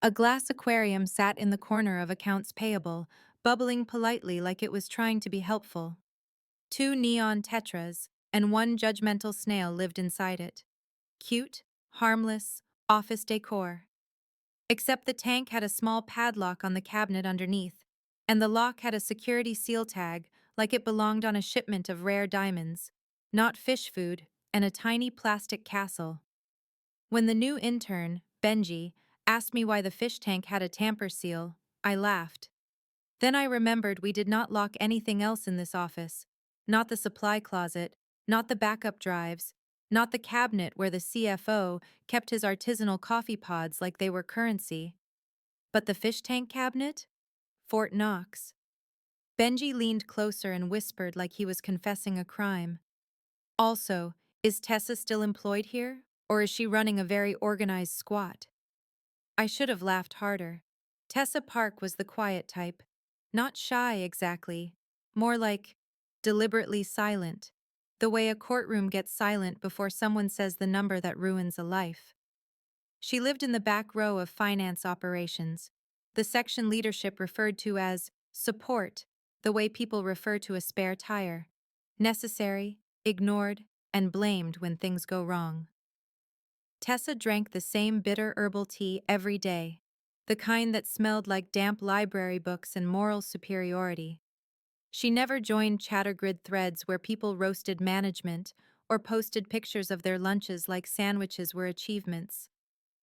A glass aquarium sat in the corner of accounts payable, bubbling politely like it was trying to be helpful. Two neon tetras and one judgmental snail lived inside it. Cute, harmless, office decor. Except the tank had a small padlock on the cabinet underneath, and the lock had a security seal tag like it belonged on a shipment of rare diamonds, not fish food, and a tiny plastic castle. When the new intern, Benji, asked me why the fish tank had a tamper seal, I laughed. Then I remembered we did not lock anything else in this office. Not the supply closet, not the backup drives, not the cabinet where the CFO kept his artisanal coffee pods like they were currency. But the fish tank cabinet? Fort Knox. Benji leaned closer and whispered like he was confessing a crime. Also, is Tessa still employed here? Or is she running a very organized squat? I should have laughed harder. Tessa Park was the quiet type. Not shy exactly, more like deliberately silent, the way a courtroom gets silent before someone says the number that ruins a life. She lived in the back row of finance operations, the section leadership referred to as support, the way people refer to a spare tire, necessary, ignored, and blamed when things go wrong. Tessa drank the same bitter herbal tea every day, the kind that smelled like damp library books and moral superiority. She never joined chattergrid threads where people roasted management or posted pictures of their lunches like sandwiches were achievements.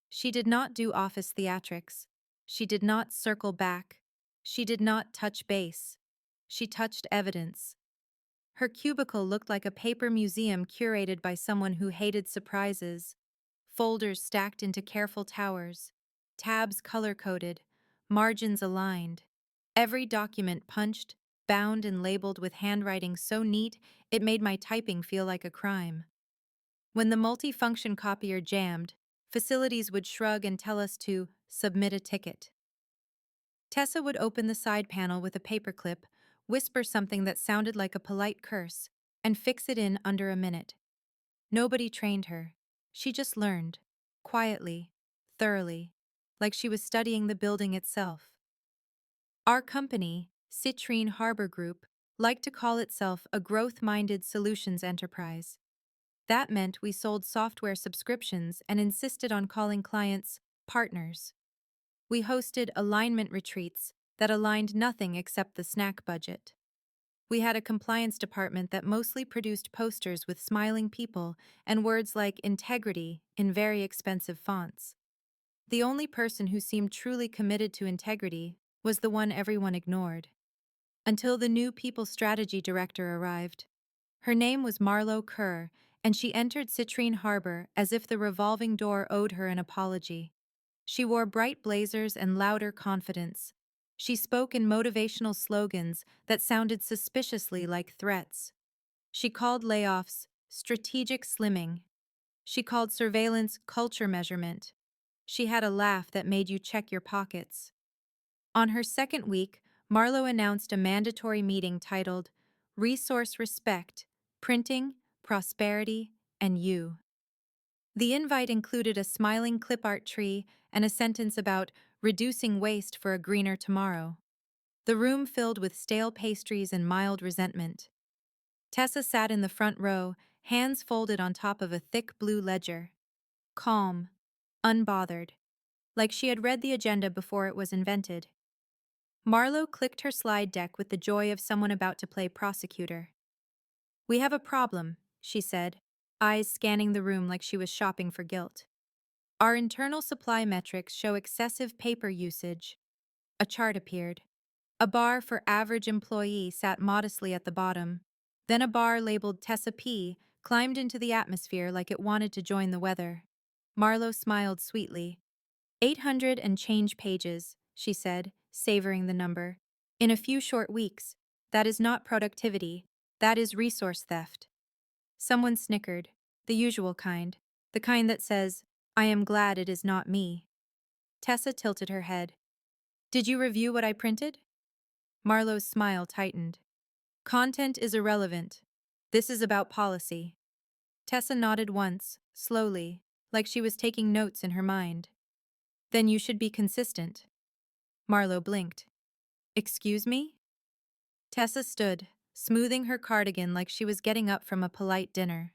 She did not do office theatrics. She did not circle back. She did not touch base. She touched evidence. Her cubicle looked like a paper museum curated by someone who hated surprises. Folders stacked into careful towers, tabs color-coded, margins aligned. Every document punched, bound, and labeled with handwriting so neat it made my typing feel like a crime. When the multifunction copier jammed, facilities would shrug and tell us to submit a ticket. Tessa would open the side panel with a paperclip, whisper something that sounded like a polite curse, and fix it in under a minute. Nobody trained her. She just learned, quietly, thoroughly, like she was studying the building itself. Our company, Citrine Harbor Group, liked to call itself a growth-minded solutions enterprise. That meant we sold software subscriptions and insisted on calling clients partners. We hosted alignment retreats that aligned nothing except the snack budget. We had a compliance department that mostly produced posters with smiling people and words like integrity in very expensive fonts. The only person who seemed truly committed to integrity was the one everyone ignored. Until the new people strategy director arrived. Her name was Marlo Kerr, and she entered Citrine Harbor as if the revolving door owed her an apology. She wore bright blazers and louder confidence. She spoke in motivational slogans that sounded suspiciously like threats. She called layoffs strategic slimming. She called surveillance culture measurement. She had a laugh that made you check your pockets. On her second week, Marlo announced a mandatory meeting titled Resource Respect, Printing, Prosperity, and You. The invite included a smiling clip art tree and a sentence about reducing waste for a greener tomorrow. The room filled with stale pastries and mild resentment. Tessa sat in the front row, hands folded on top of a thick blue ledger. Calm, unbothered, like she had read the agenda before it was invented. Marlo clicked her slide deck with the joy of someone about to play prosecutor. "We have a problem," she said, eyes scanning the room like she was shopping for guilt. "Our internal supply metrics show excessive paper usage." A chart appeared. A bar for average employee sat modestly at the bottom. Then a bar labeled Tessa P climbed into the atmosphere like it wanted to join the weather. Marlo smiled sweetly. 800 and change pages, she said, savoring the number. In a few short weeks. That is not productivity. That is resource theft. Someone snickered. The usual kind. The kind that says, "I am glad it is not me." Tessa tilted her head. "Did you review what I printed?" Marlo's smile tightened. "Content is irrelevant. This is about policy." Tessa nodded once, slowly, like she was taking notes in her mind. Then you should be consistent. Marlo blinked. Excuse me? Tessa stood, smoothing her cardigan like she was getting up from a polite dinner.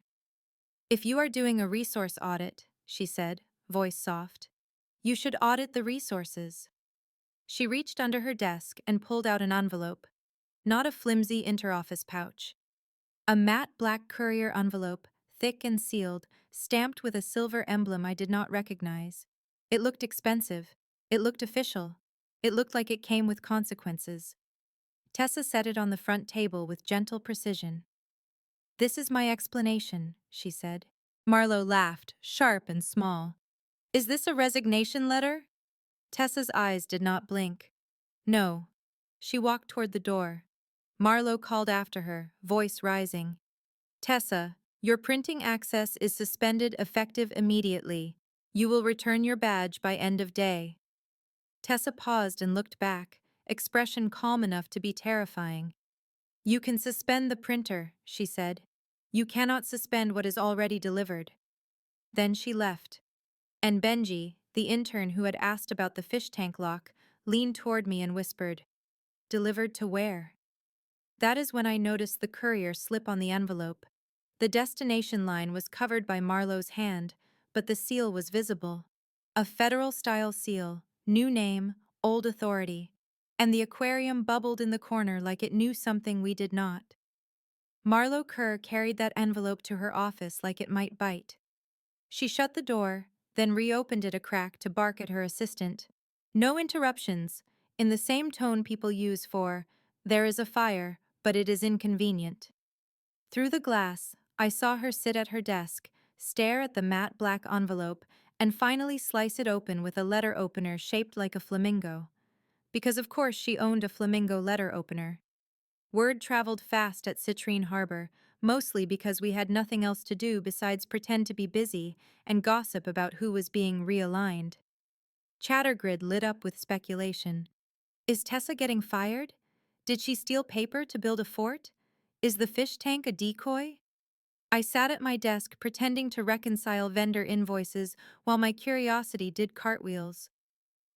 If you are doing a resource audit, she said, voice soft, you should audit the resources. She reached under her desk and pulled out an envelope, not a flimsy interoffice pouch. A matte black courier envelope, thick and sealed, stamped with a silver emblem I did not recognize. It looked expensive. It looked official. It looked like it came with consequences. Tessa set it on the front table with gentle precision. This is my explanation, she said. Marlo laughed, sharp and small. Is this a resignation letter? Tessa's eyes did not blink. No. She walked toward the door. Marlo called after her, voice rising. Tessa, your printing access is suspended effective immediately. You will return your badge by end of day. Tessa paused and looked back, expression calm enough to be terrifying. You can suspend the printer, she said. You cannot suspend what is already delivered. Then she left. And Benji, the intern who had asked about the fish tank lock, leaned toward me and whispered, Delivered to where? That is when I noticed the courier slip on the envelope. The destination line was covered by Marlowe's hand, but the seal was visible. A federal-style seal, new name, old authority. And the aquarium bubbled in the corner like it knew something we did not. Marlo Kerr carried that envelope to her office like it might bite. She shut the door, then reopened it a crack to bark at her assistant. No interruptions, in the same tone people use for, there is a fire, but it is inconvenient. Through the glass, I saw her sit at her desk, stare at the matte black envelope, and finally slice it open with a letter opener shaped like a flamingo. Because of course she owned a flamingo letter opener. Word traveled fast at Citrine Harbor, mostly because we had nothing else to do besides pretend to be busy and gossip about who was being realigned. Chattergrid lit up with speculation. Is Tessa getting fired? Did she steal paper to build a fort? Is the fish tank a decoy? I sat at my desk pretending to reconcile vendor invoices while my curiosity did cartwheels.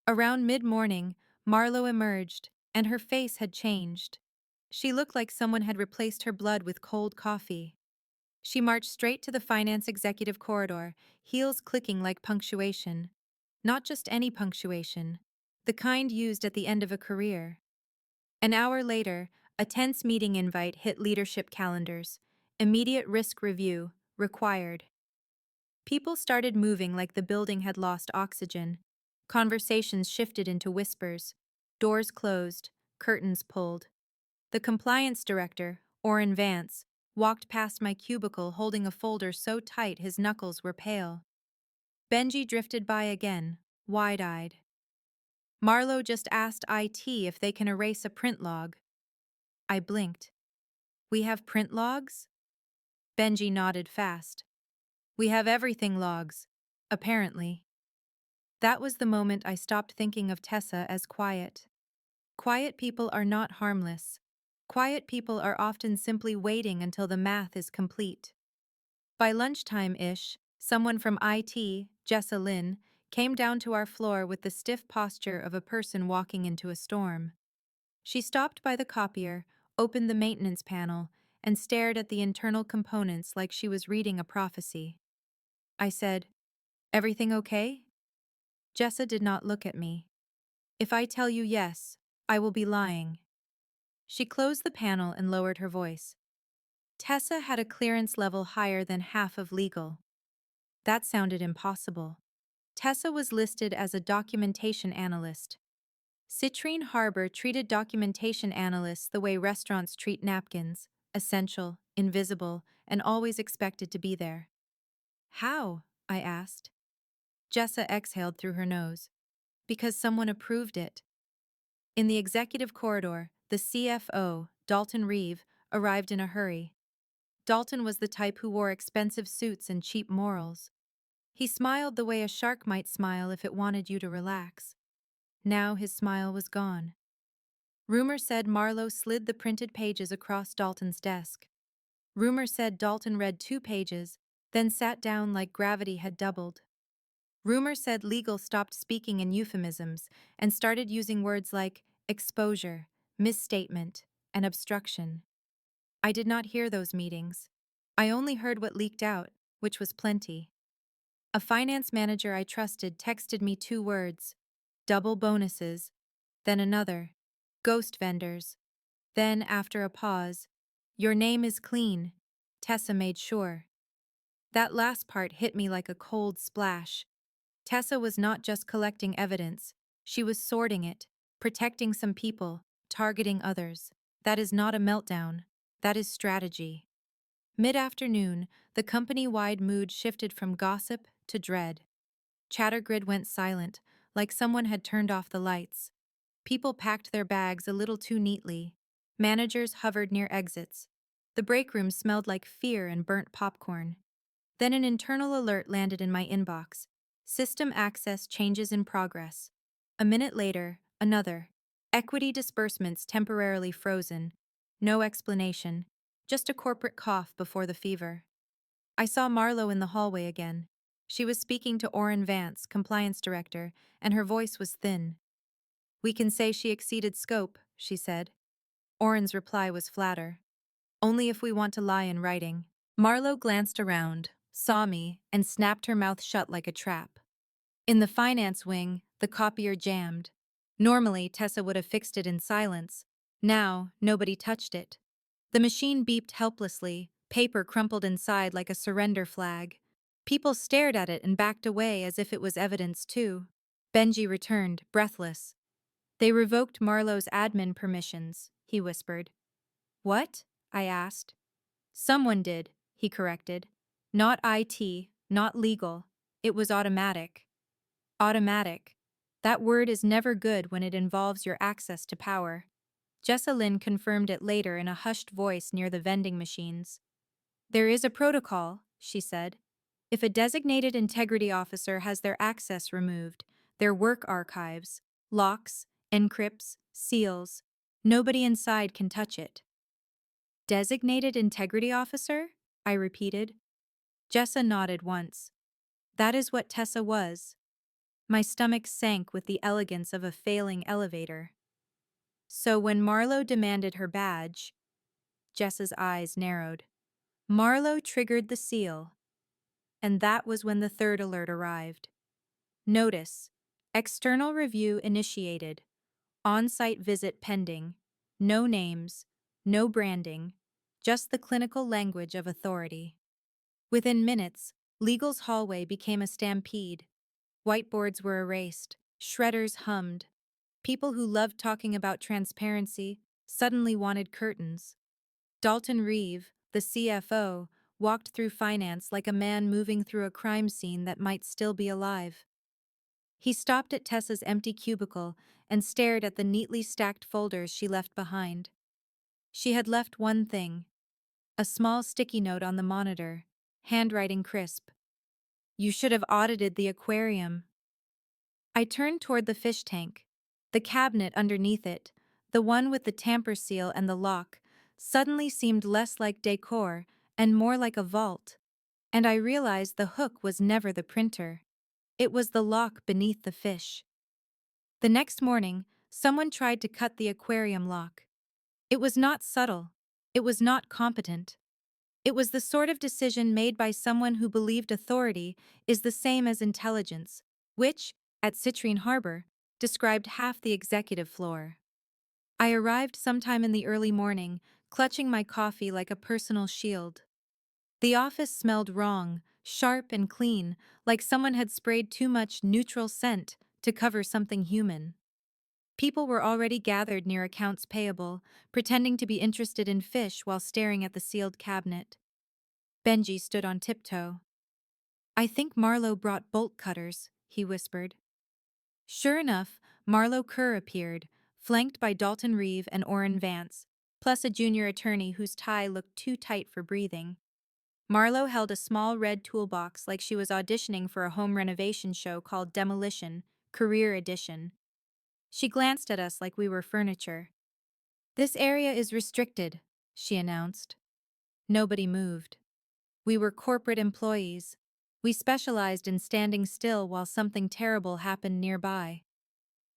Around mid-morning, Marlo emerged, and her face had changed. She looked like someone had replaced her blood with cold coffee. She marched straight to the finance executive corridor, heels clicking like punctuation. Not just any punctuation, the kind used at the end of a career. An hour later, a tense meeting invite hit leadership calendars. Immediate risk review, required. People started moving like the building had lost oxygen. Conversations shifted into whispers. Doors closed, curtains pulled. The compliance director, Orrin Vance, walked past my cubicle holding a folder so tight his knuckles were pale. Benji drifted by again, wide-eyed. Marlo just asked IT if they can erase a print log. I blinked. We have print logs? Benji nodded fast. We have everything logs, apparently. That was the moment I stopped thinking of Tessa as quiet. Quiet people are not harmless. Quiet people are often simply waiting until the math is complete. By lunchtime-ish, someone from IT, Jessa Lynn, came down to our floor with the stiff posture of a person walking into a storm. She stopped by the copier, opened the maintenance panel, and stared at the internal components like she was reading a prophecy. I said, "Everything okay?" Jessa did not look at me. If I tell you yes, I will be lying. She closed the panel and lowered her voice. Tessa had a clearance level higher than half of legal. That sounded impossible. Tessa was listed as a documentation analyst. Citrine Harbor treated documentation analysts the way restaurants treat napkins, essential, invisible, and always expected to be there. How? I asked. Jessa exhaled through her nose. Because someone approved it. In the executive corridor, the CFO, Dalton Reeve, arrived in a hurry. Dalton was the type who wore expensive suits and cheap morals. He smiled the way a shark might smile if it wanted you to relax. Now his smile was gone. Rumor said Marlo slid the printed pages across Dalton's desk. Rumor said Dalton read 2 pages, then sat down like gravity had doubled. Rumor said legal stopped speaking in euphemisms and started using words like exposure, misstatement, and obstruction. I did not hear those meetings. I only heard what leaked out, which was plenty. A finance manager I trusted texted me 2 words: double bonuses, then another: ghost vendors. Then, after a pause, your name is clean, Tessa made sure. That last part hit me like a cold splash. Tessa was not just collecting evidence, she was sorting it, protecting some people, targeting others. That is not a meltdown, that is strategy. Mid-afternoon, the company-wide mood shifted from gossip to dread. Chattergrid went silent, like someone had turned off the lights. People packed their bags a little too neatly. Managers hovered near exits. The break room smelled like fear and burnt popcorn. Then an internal alert landed in my inbox. System access changes in progress. A minute later, another. Equity disbursements temporarily frozen. No explanation. Just a corporate cough before the fever. I saw Marlowe in the hallway again. She was speaking to Orrin Vance, compliance director, and her voice was thin. "We can say she exceeded scope," she said. Orrin's reply was flatter. "Only if we want to lie in writing." Marlowe glanced around, saw me, and snapped her mouth shut like a trap. In the finance wing, the copier jammed. Normally, Tessa would have fixed it in silence. Now, nobody touched it. The machine beeped helplessly, paper crumpled inside like a surrender flag. People stared at it and backed away as if it was evidence too. Benji returned, breathless. "They revoked Marlowe's admin permissions," he whispered. "What?" I asked. "Someone did," he corrected. "Not IT, not legal. It was automatic." Automatic. That word is never good when it involves your access to power. Jessalyn confirmed it later in a hushed voice near the vending machines. "There is a protocol," she said. "If a designated integrity officer has their access removed, their work archives, locks, encrypts, seals, nobody inside can touch it." "Designated integrity officer?" I repeated. Jessa nodded once. "That is what Tessa was." My stomach sank with the elegance of a failing elevator. So when Marlowe demanded her badge, Jessa's eyes narrowed. Marlowe triggered the seal, and that was when the third alert arrived. Notice: external review initiated. On-site visit pending. No names, no branding, just the clinical language of authority. Within minutes, legal's hallway became a stampede. Whiteboards were erased, shredders hummed. People who loved talking about transparency suddenly wanted curtains. Dalton Reeve, the CFO, walked through finance like a man moving through a crime scene that might still be alive. He stopped at Tessa's empty cubicle and stared at the neatly stacked folders she left behind. She had left one thing: a small sticky note on the monitor, handwriting crisp. "You should have audited the aquarium." I turned toward the fish tank. The cabinet underneath it, the one with the tamper seal and the lock, suddenly seemed less like decor and more like a vault. And I realized the hook was never the printer. It was the lock beneath the fish. The next morning, someone tried to cut the aquarium lock. It was not subtle. It was not competent. It was the sort of decision made by someone who believed authority is the same as intelligence, which, at Citrine Harbor, described half the executive floor. I arrived sometime in the early morning, clutching my coffee like a personal shield. The office smelled wrong, sharp and clean, like someone had sprayed too much neutral scent to cover something human. People were already gathered near accounts payable, pretending to be interested in fish while staring at the sealed cabinet. Benji stood on tiptoe. "I think Marlowe brought bolt cutters," he whispered. Sure enough, Marlowe Kerr appeared, flanked by Dalton Reeve and Orrin Vance, plus a junior attorney whose tie looked too tight for breathing. Marlowe held a small red toolbox like she was auditioning for a home renovation show called Demolition, Career Edition. She glanced at us like we were furniture. "This area is restricted," she announced. Nobody moved. We were corporate employees. We specialized in standing still while something terrible happened nearby.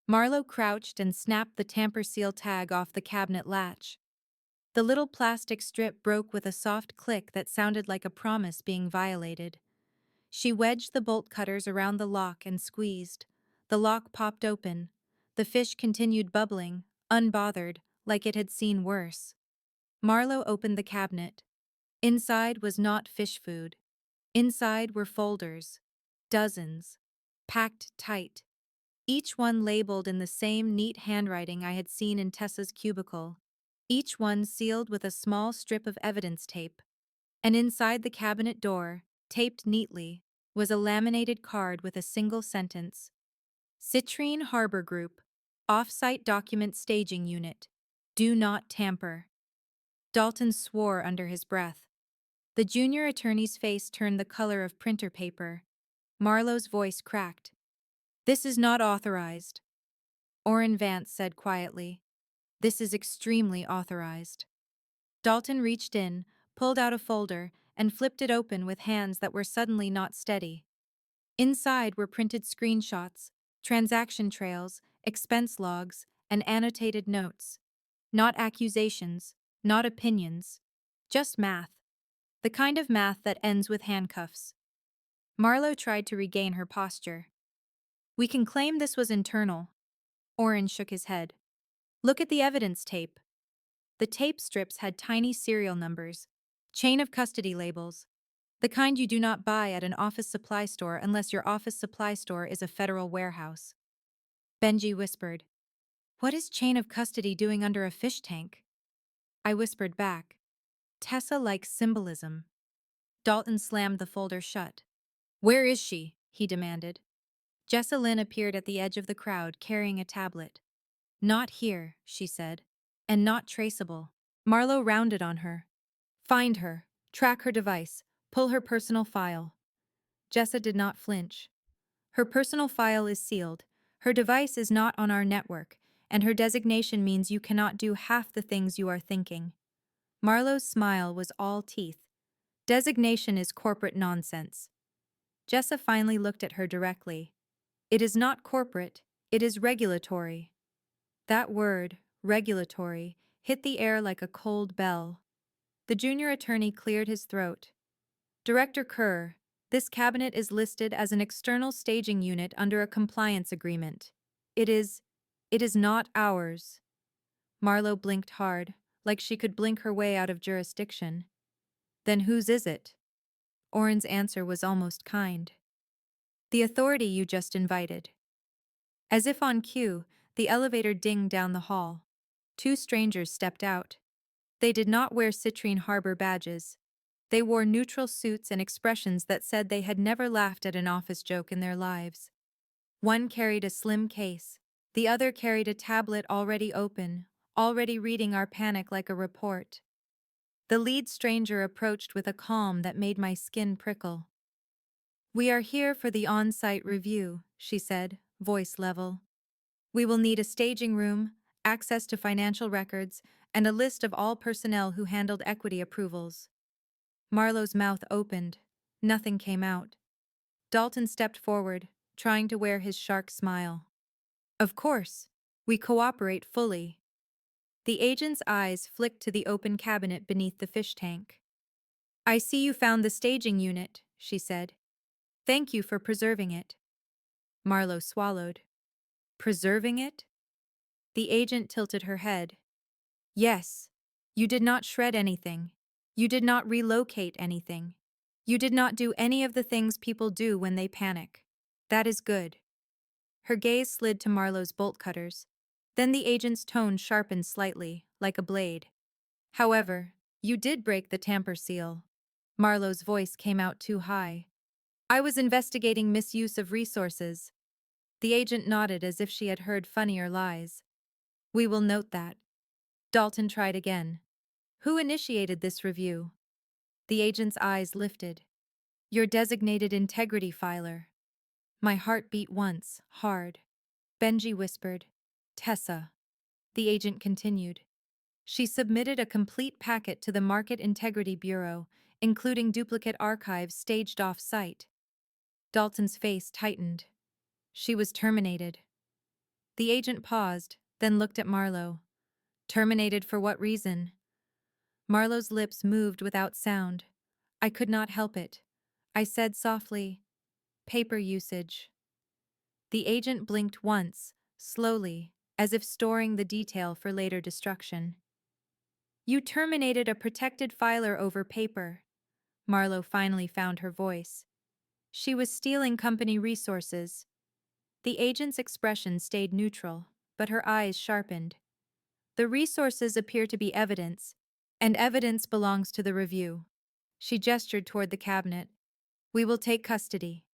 Marlowe crouched and snapped the tamper seal tag off the cabinet latch. The little plastic strip broke with a soft click that sounded like a promise being violated. She wedged the bolt cutters around the lock and squeezed. The lock popped open. The fish continued bubbling, unbothered, like it had seen worse. Marlowe opened the cabinet. Inside was not fish food. Inside were folders. Dozens. Packed tight. Each one labeled in the same neat handwriting I had seen in Tessa's cubicle. Each one sealed with a small strip of evidence tape. And inside the cabinet door, taped neatly, was a laminated card with a single sentence. Citrine Harbor Group. Off-site document staging unit. Do not tamper. Dalton swore under his breath. The junior attorney's face turned the color of printer paper. Marlowe's voice cracked. This is not authorized. Orrin Vance said quietly. This is extremely authorized. Dalton reached in, pulled out a folder, and flipped it open with hands that were suddenly not steady. Inside were printed screenshots, transaction trails, expense logs, and annotated notes. Not accusations, not opinions, just math. The kind of math that ends with handcuffs. Marlowe tried to regain her posture. We can claim this was internal. Orrin shook his head. Look at the evidence tape. The tape strips had tiny serial numbers, chain of custody labels, the kind you do not buy at an office supply store unless your office supply store is a federal warehouse. Benji whispered, What is chain of custody doing under a fish tank? I whispered back, Tessa likes symbolism. Dalton slammed the folder shut. Where is she? He demanded. Jessa Lynn appeared at the edge of the crowd carrying a tablet. Not here, she said. And not traceable. Marlowe rounded on her. Find her, track her device, pull her personal file. Jessa did not flinch. Her personal file is sealed. Her device is not on our network, and her designation means you cannot do half the things you are thinking. Marlowe's smile was all teeth. Designation is corporate nonsense. Jessa finally looked at her directly. It is not corporate, it is regulatory. That word, regulatory, hit the air like a cold bell. The junior attorney cleared his throat. Director Kerr, this cabinet is listed as an external staging unit under a compliance agreement. It is not ours. Marlowe blinked hard, like she could blink her way out of jurisdiction. Then whose is it? Orrin's answer was almost kind. The authority you just invited. As if on cue, the elevator dinged down the hall. Two strangers stepped out. They did not wear Citrine Harbor badges. They wore neutral suits and expressions that said they had never laughed at an office joke in their lives. One carried a slim case. The other carried a tablet already open, already reading our panic like a report. The lead stranger approached with a calm that made my skin prickle. We are here for the on-site review, she said, voice level. We will need a staging room, access to financial records, and a list of all personnel who handled equity approvals. Marlowe's mouth opened. Nothing came out. Dalton stepped forward, trying to wear his shark smile. Of course, we cooperate fully. The agent's eyes flicked to the open cabinet beneath the fish tank. I see you found the staging unit, she said. Thank you for preserving it. Marlowe swallowed. Preserving it? The agent tilted her head. Yes. You did not shred anything. You did not relocate anything. You did not do any of the things people do when they panic. That is good. Her gaze slid to Marlowe's bolt cutters. Then the agent's tone sharpened slightly, like a blade. However, you did break the tamper seal. Marlowe's voice came out too high. I was investigating misuse of resources. The agent nodded as if she had heard funnier lies. We will note that. Dalton tried again. Who initiated this review? The agent's eyes lifted. Your designated integrity filer. My heart beat once, hard. Benji whispered. Tessa. The agent continued. She submitted a complete packet to the Market Integrity Bureau, including duplicate archives staged off-site. Dalton's face tightened. She was terminated. The agent paused, then looked at Marlowe. Terminated for what reason? Marlowe's lips moved without sound. I could not help it. I said softly, paper usage. The agent blinked once, slowly, as if storing the detail for later destruction. You terminated a protected filer over paper. Marlowe finally found her voice. She was stealing company resources. The agent's expression stayed neutral, but her eyes sharpened. The resources appear to be evidence, and evidence belongs to the review. She gestured toward the cabinet. We will take custody.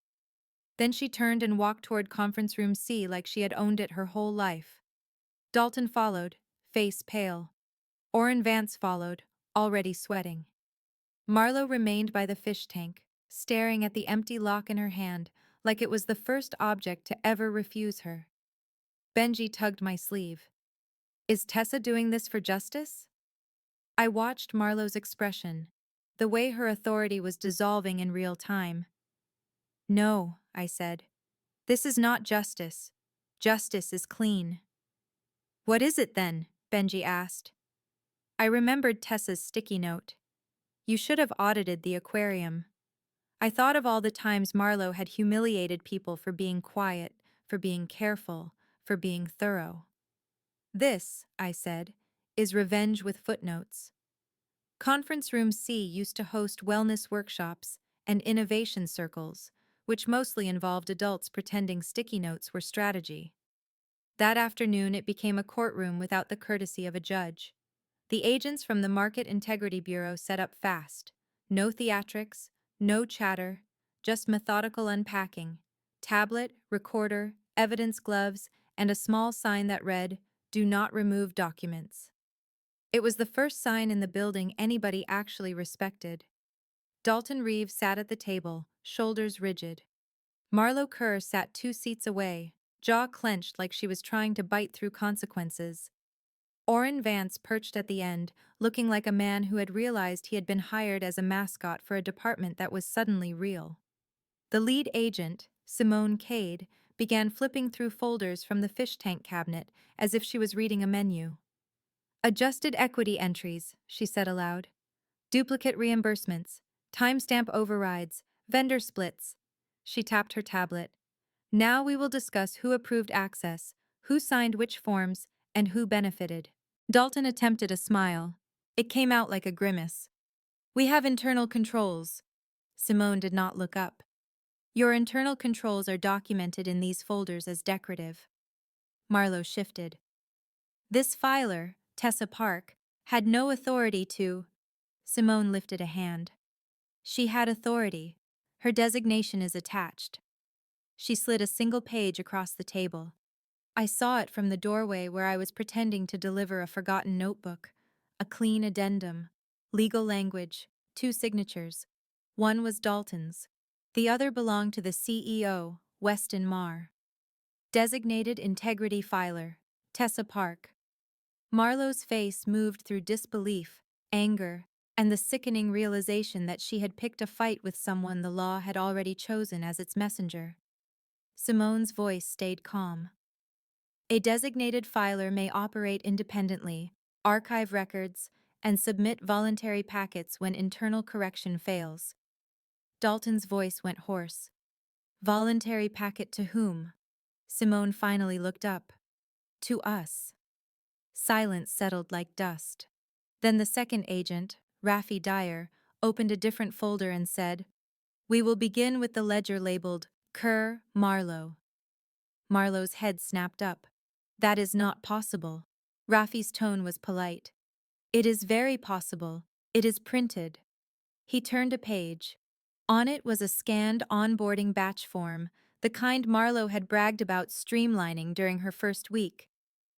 Then she turned and walked toward conference room C like she had owned it her whole life. Dalton followed, face pale. Orrin Vance followed, already sweating. Marlowe remained by the fish tank, staring at the empty lock in her hand like it was the first object to ever refuse her. Benji tugged my sleeve. Is Tessa doing this for justice? I watched Marlowe's expression, the way her authority was dissolving in real time. No, I said. This is not justice. Justice is clean. What is it then? Benji asked. I remembered Tessa's sticky note. You should have audited the aquarium. I thought of all the times Marlowe had humiliated people for being quiet, for being careful, for being thorough. This, I said, is revenge with footnotes. Conference Room C used to host wellness workshops and innovation circles, which mostly involved adults pretending sticky notes were strategy. That afternoon it became a courtroom without the courtesy of a judge. The agents from the Market Integrity Bureau set up fast. No theatrics, no chatter, just methodical unpacking. Tablet, recorder, evidence gloves, and a small sign that read, "Do not remove documents." It was the first sign in the building anybody actually respected. Dalton Reeves sat at the table, shoulders rigid. Marlowe Kerr sat 2 seats away, jaw clenched like she was trying to bite through consequences. Orrin Vance perched at the end, looking like a man who had realized he had been hired as a mascot for a department that was suddenly real. The lead agent, Simone Cade, began flipping through folders from the fish tank cabinet as if she was reading a menu. Adjusted equity entries, she said aloud. Duplicate reimbursements, timestamp overrides, vendor splits. She tapped her tablet. Now we will discuss who approved access, who signed which forms, and who benefited. Dalton attempted a smile. It came out like a grimace. We have internal controls. Simone did not look up. Your internal controls are documented in these folders as decorative. Marlowe shifted. This filer, Tessa Park, had no authority to... Simone lifted a hand. She had authority. Her designation is attached. She slid a single page across the table. I saw it from the doorway where I was pretending to deliver a forgotten notebook. A clean addendum. Legal language. 2 signatures. One was Dalton's. The other belonged to the CEO, Weston Marr. Designated Integrity Filer, Tessa Park. Marlowe's face moved through disbelief, anger, and the sickening realization that she had picked a fight with someone the law had already chosen as its messenger. Simone's voice stayed calm. A designated filer may operate independently, archive records, and submit voluntary packets when internal correction fails. Dalton's voice went hoarse. Voluntary packet to whom? Simone finally looked up. To us. Silence settled like dust. Then the second agent, Raffi Dyer, opened a different folder and said, We will begin with the ledger labeled Kerr Marlowe. Marlowe's head snapped up. That is not possible. Raffi's tone was polite. It is very possible. It is printed. He turned a page. On it was a scanned onboarding batch form, the kind Marlowe had bragged about streamlining during her first week.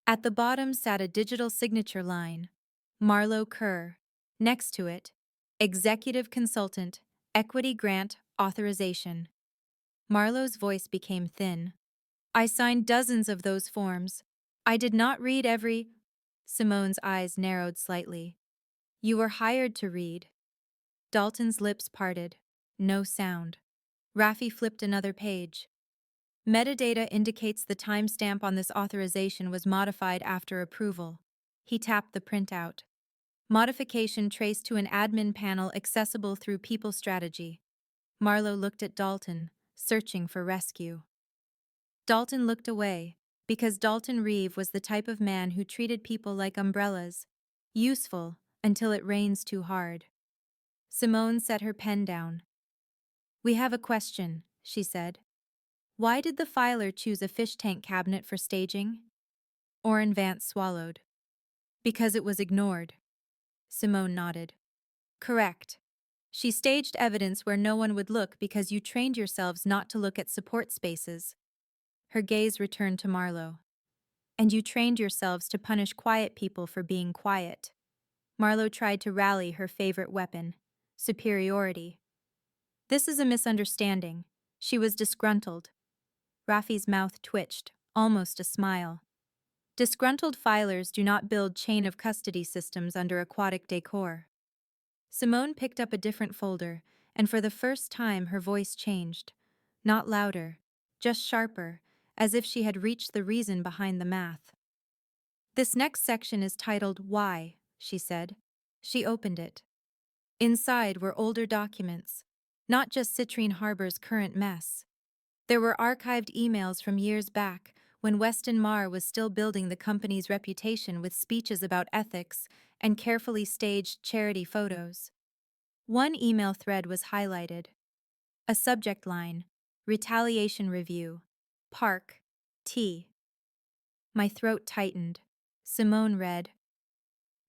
At the bottom sat a digital signature line, Marlowe Kerr. Next to it, Executive Consultant, Equity Grant Authorization. Marlowe's voice became thin. I signed dozens of those forms. I did not read every... Simone's eyes narrowed slightly. You were hired to read. Dalton's lips parted. No sound. Rafi flipped another page. Metadata indicates the timestamp on this authorization was modified after approval. He tapped the printout. Modification traced to an admin panel accessible through People Strategy. Marlowe looked at Dalton, searching for rescue. Dalton looked away, because Dalton Reeve was the type of man who treated people like umbrellas, useful until it rains too hard. Simone set her pen down. "We have a question," she said. "Why did the filer choose a fish tank cabinet for staging?" Orrin Vance swallowed. "Because it was ignored." Simone nodded. "Correct. She staged evidence where no one would look because you trained yourselves not to look at support spaces." Her gaze returned to Marlowe. "And you trained yourselves to punish quiet people for being quiet." Marlowe tried to rally her favorite weapon, superiority. "This is a misunderstanding." She was disgruntled. Rafi's mouth twitched, almost a smile. Disgruntled filers do not build chain of custody systems under aquatic decor. Simone picked up a different folder, and for the first time her voice changed. Not louder, just sharper, as if she had reached the reason behind the math. "This next section is titled Why," she said. She opened it. Inside were older documents, not just Citrine Harbor's current mess. There were archived emails from years back, when Weston Marr was still building the company's reputation with speeches about ethics and carefully staged charity photos. One email thread was highlighted. A subject line, Retaliation Review, Park, T. My throat tightened. Simone read,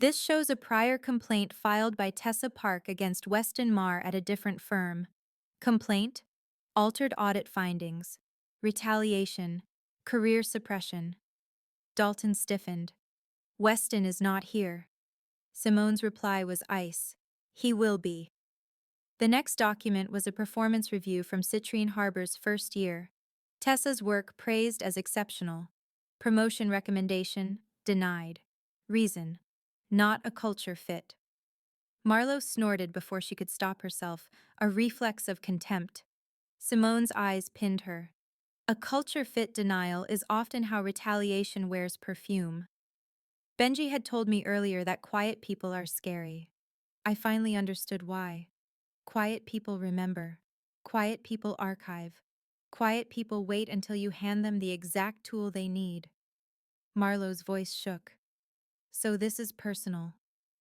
"This shows a prior complaint filed by Tessa Park against Weston Marr at a different firm. Complaint, altered audit findings, retaliation, career suppression." Dalton stiffened. "Weston is not here." Simone's reply was ice. "He will be." The next document was a performance review from Citrine Harbor's first year. Tessa's work praised as exceptional. Promotion recommendation, denied. Reason, not a culture fit. Marlowe snorted before she could stop herself, a reflex of contempt. Simone's eyes pinned her. A culture fit denial is often how retaliation wears perfume. Benji had told me earlier that quiet people are scary. I finally understood why. Quiet people remember. Quiet people archive. Quiet people wait until you hand them the exact tool they need. Marlowe's voice shook. "So this is personal."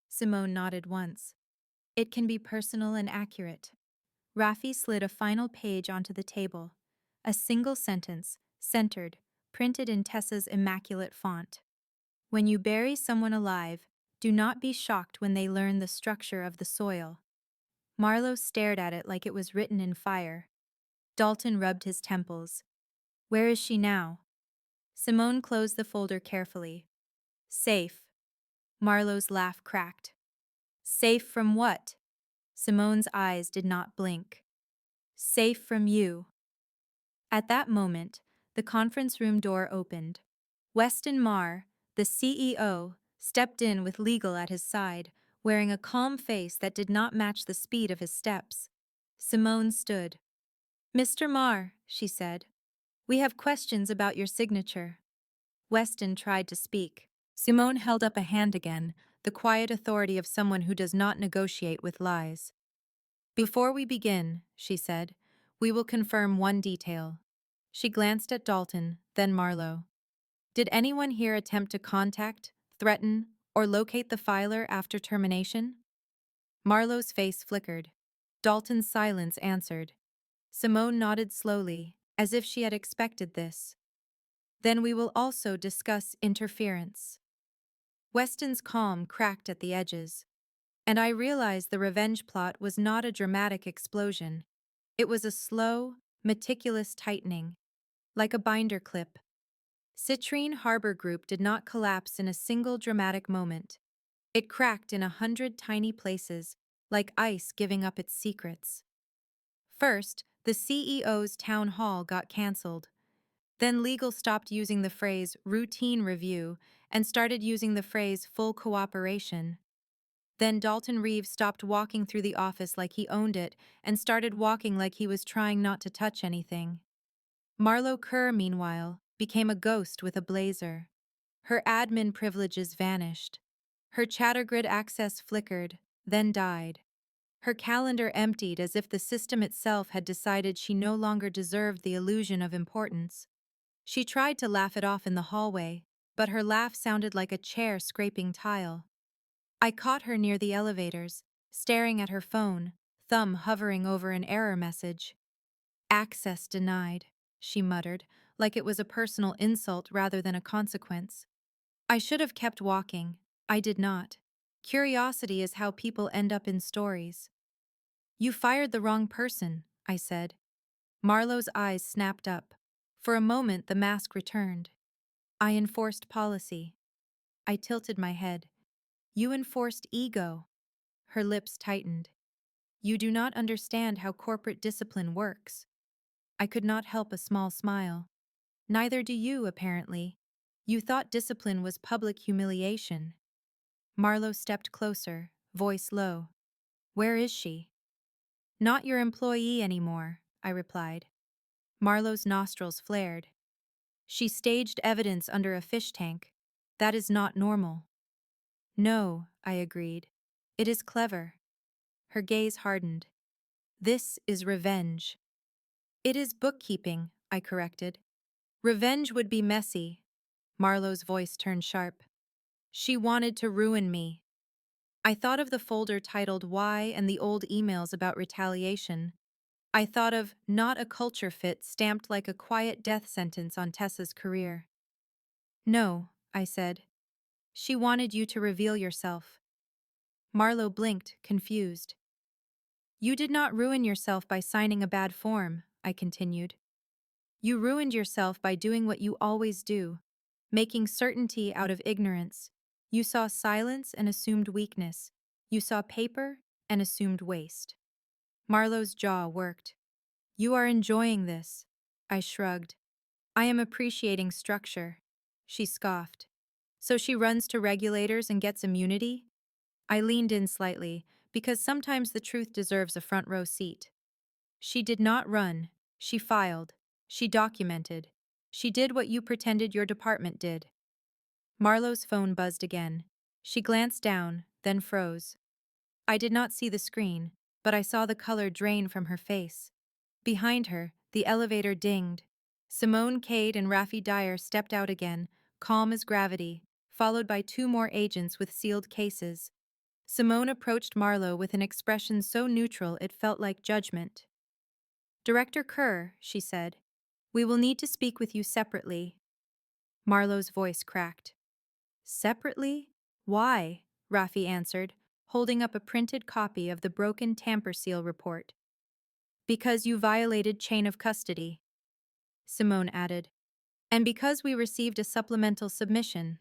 Simone nodded once. "It can be personal and accurate." Rafi slid a final page onto the table. A single sentence, centered, printed in Tessa's immaculate font. "When you bury someone alive, do not be shocked when they learn the structure of the soil." Marlowe stared at it like it was written in fire. Dalton rubbed his temples. "Where is she now?" Simone closed the folder carefully. "Safe." Marlowe's laugh cracked. "Safe from what?" Simone's eyes did not blink. "Safe from you." At that moment, the conference room door opened. Weston Marr, the CEO, stepped in with legal at his side, wearing a calm face that did not match the speed of his steps. Simone stood. "Mr. Marr," she said, "we have questions about your signature." Weston tried to speak. Simone held up a hand again, the quiet authority of someone who does not negotiate with lies. "Before we begin," she said, "we will confirm one detail." She glanced at Dalton, then Marlowe. "Did anyone here attempt to contact, threaten, or locate the filer after termination?" Marlowe's face flickered. Dalton's silence answered. Simone nodded slowly, as if she had expected this. "Then we will also discuss interference." Weston's calm cracked at the edges. And I realized the revenge plot was not a dramatic explosion. It was a slow, meticulous tightening, like a binder clip. Citrine Harbor Group did not collapse in a single dramatic moment. It cracked in 100 tiny places, like ice giving up its secrets. First, the CEO's town hall got canceled. Then legal stopped using the phrase routine review and started using the phrase full cooperation. Then Dalton Reeves stopped walking through the office like he owned it and started walking like he was trying not to touch anything. Marlo Kerr, meanwhile, became a ghost with a blazer. Her admin privileges vanished. Her ChatterGrid access flickered, then died. Her calendar emptied as if the system itself had decided she no longer deserved the illusion of importance. She tried to laugh it off in the hallway, but her laugh sounded like a chair scraping tile. I caught her near the elevators, staring at her phone, thumb hovering over an error message. "Access denied," she muttered, like it was a personal insult rather than a consequence. I should have kept walking. I did not. Curiosity is how people end up in stories. "You fired the wrong person," I said. Marlowe's eyes snapped up. For a moment, the mask returned. "I enforced policy." I tilted my head. "You enforced ego." Her lips tightened. "You do not understand how corporate discipline works." I could not help a small smile. "Neither do you, apparently. You thought discipline was public humiliation." Marlowe stepped closer, voice low. "Where is she?" "Not your employee anymore," I replied. Marlowe's nostrils flared. "She staged evidence under a fish tank. That is not normal." "No," I agreed. "It is clever." Her gaze hardened. "This is revenge." "It is bookkeeping," I corrected. "Revenge would be messy." Marlowe's voice turned sharp. "She wanted to ruin me." I thought of the folder titled Why and the old emails about retaliation. I thought of "not a culture fit" stamped like a quiet death sentence on Tessa's career. "No," I said. "She wanted you to reveal yourself." Marlowe blinked, confused. "You did not ruin yourself by signing a bad form," I continued. "You ruined yourself by doing what you always do, making certainty out of ignorance. You saw silence and assumed weakness. You saw paper and assumed waste." Marlowe's jaw worked. "You are enjoying this." I shrugged. "I am appreciating structure." She scoffed. "So she runs to regulators and gets immunity?" I leaned in slightly, because sometimes the truth deserves a front row seat. "She did not run. She filed. She documented. She did what you pretended your department did." Marlowe's phone buzzed again. She glanced down, then froze. I did not see the screen, but I saw the color drain from her face. Behind her, the elevator dinged. Simone Cade and Raffi Dyer stepped out again, calm as gravity, followed by two more agents with sealed cases. Simone approached Marlowe with an expression so neutral it felt like judgment. "Director Kerr," she said, "we will need to speak with you separately." Marlowe's voice cracked. "Separately? Why?" Raffi answered, holding up a printed copy of the broken tamper seal report. "Because you violated chain of custody," Simone added. "And because we received a supplemental submission."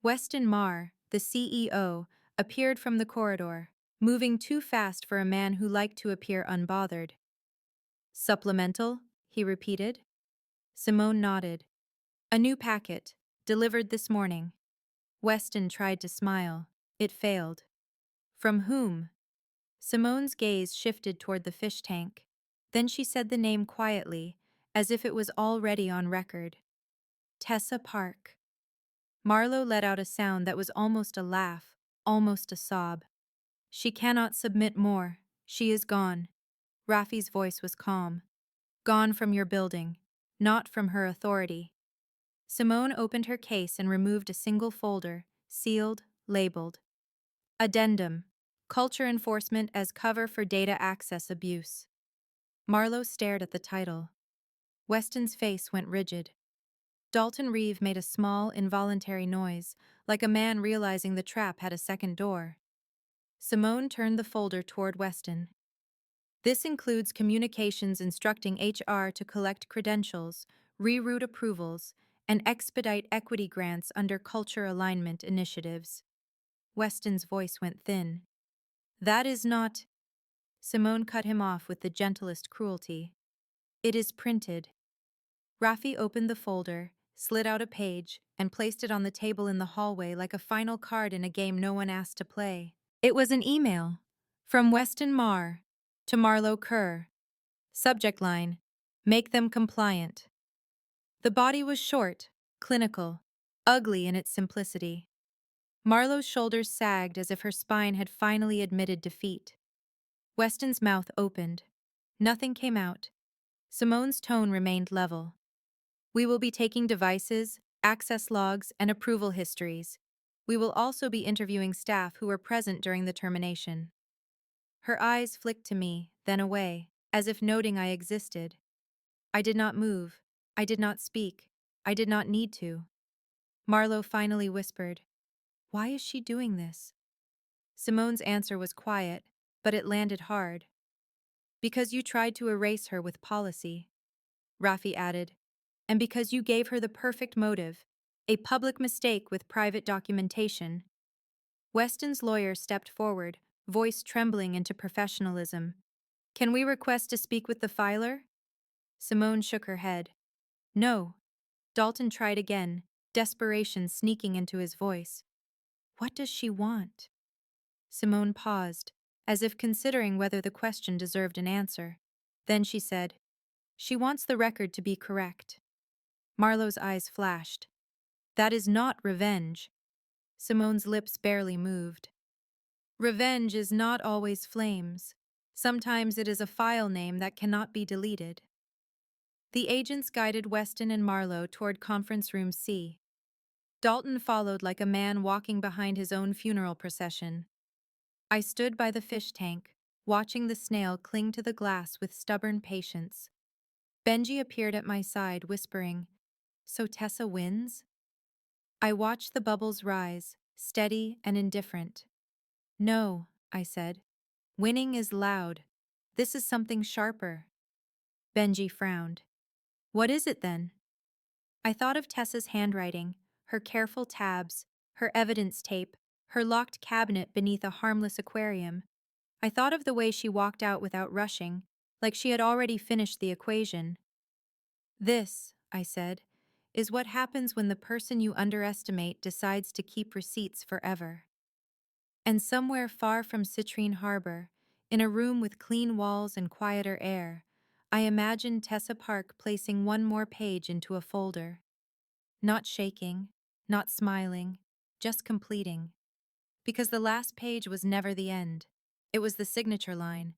Weston Marr, the CEO, appeared from the corridor, moving too fast for a man who liked to appear unbothered. "Supplemental?" he repeated. Simone nodded. "A new packet, delivered this morning." Weston tried to smile. It failed. "From whom?" Simone's gaze shifted toward the fish tank. Then she said the name quietly, as if it was already on record. "Tessa Park." Marlowe let out a sound that was almost a laugh, almost a sob. "She cannot submit more. She is gone." Raffi's voice was calm. "Gone from your building, not from her authority." Simone opened her case and removed a single folder, sealed, labeled. Addendum: Culture Enforcement as Cover for Data Access Abuse. Marlowe stared at the title. Weston's face went rigid. Dalton Reeve made a small, involuntary noise, like a man realizing the trap had a second door. Simone turned the folder toward Weston. "This includes communications instructing HR to collect credentials, reroute approvals, and expedite equity grants under culture alignment initiatives." Weston's voice went thin. "That is not—" Simone cut him off with the gentlest cruelty. "It is printed." Raffi opened the folder, slid out a page, and placed it on the table in the hallway like a final card in a game no one asked to play. It was an email from Weston Marr to Marlowe Kerr. Subject line: Make them compliant. The body was short, clinical, ugly in its simplicity. Marlowe's shoulders sagged as if her spine had finally admitted defeat. Weston's mouth opened. Nothing came out. Simone's tone remained level. We will be taking devices, access logs, and approval histories. We will also be interviewing staff who were present during the termination. Her eyes flicked to me, then away, as if noting I existed. I did not move. I did not speak. I did not need to. Marlowe finally whispered, "Why is she doing this?" Simone's answer was quiet, but it landed hard. "Because you tried to erase her with policy," Rafi added, "and because you gave her the perfect motive, a public mistake with private documentation." Weston's lawyer stepped forward, voice trembling into professionalism. "Can we request to speak with the filer?" Simone shook her head. "No." Dalton tried again, desperation sneaking into his voice. "What does she want?" Simone paused, as if considering whether the question deserved an answer. Then she said, "She wants the record to be correct." Marlowe's eyes flashed. "That is not revenge." Simone's lips barely moved. "Revenge is not always flames. Sometimes it is a file name that cannot be deleted." The agents guided Weston and Marlowe toward conference room C. Dalton followed like a man walking behind his own funeral procession. I stood by the fish tank, watching the snail cling to the glass with stubborn patience. Benji appeared at my side, whispering, "So Tessa wins?" I watched the bubbles rise, steady and indifferent. "No," I said. "Winning is loud. This is something sharper." Benji frowned. "What is it then?" I thought of Tessa's handwriting, her careful tabs, her evidence tape, her locked cabinet beneath a harmless aquarium. I thought of the way she walked out without rushing, like she had already finished the equation. "This," I said, "is what happens when the person you underestimate decides to keep receipts forever." And somewhere far from Citrine Harbor, in a room with clean walls and quieter air, I imagined Tessa Park placing one more page into a folder. Not shaking, not smiling, just completing. Because the last page was never the end. It was the signature line,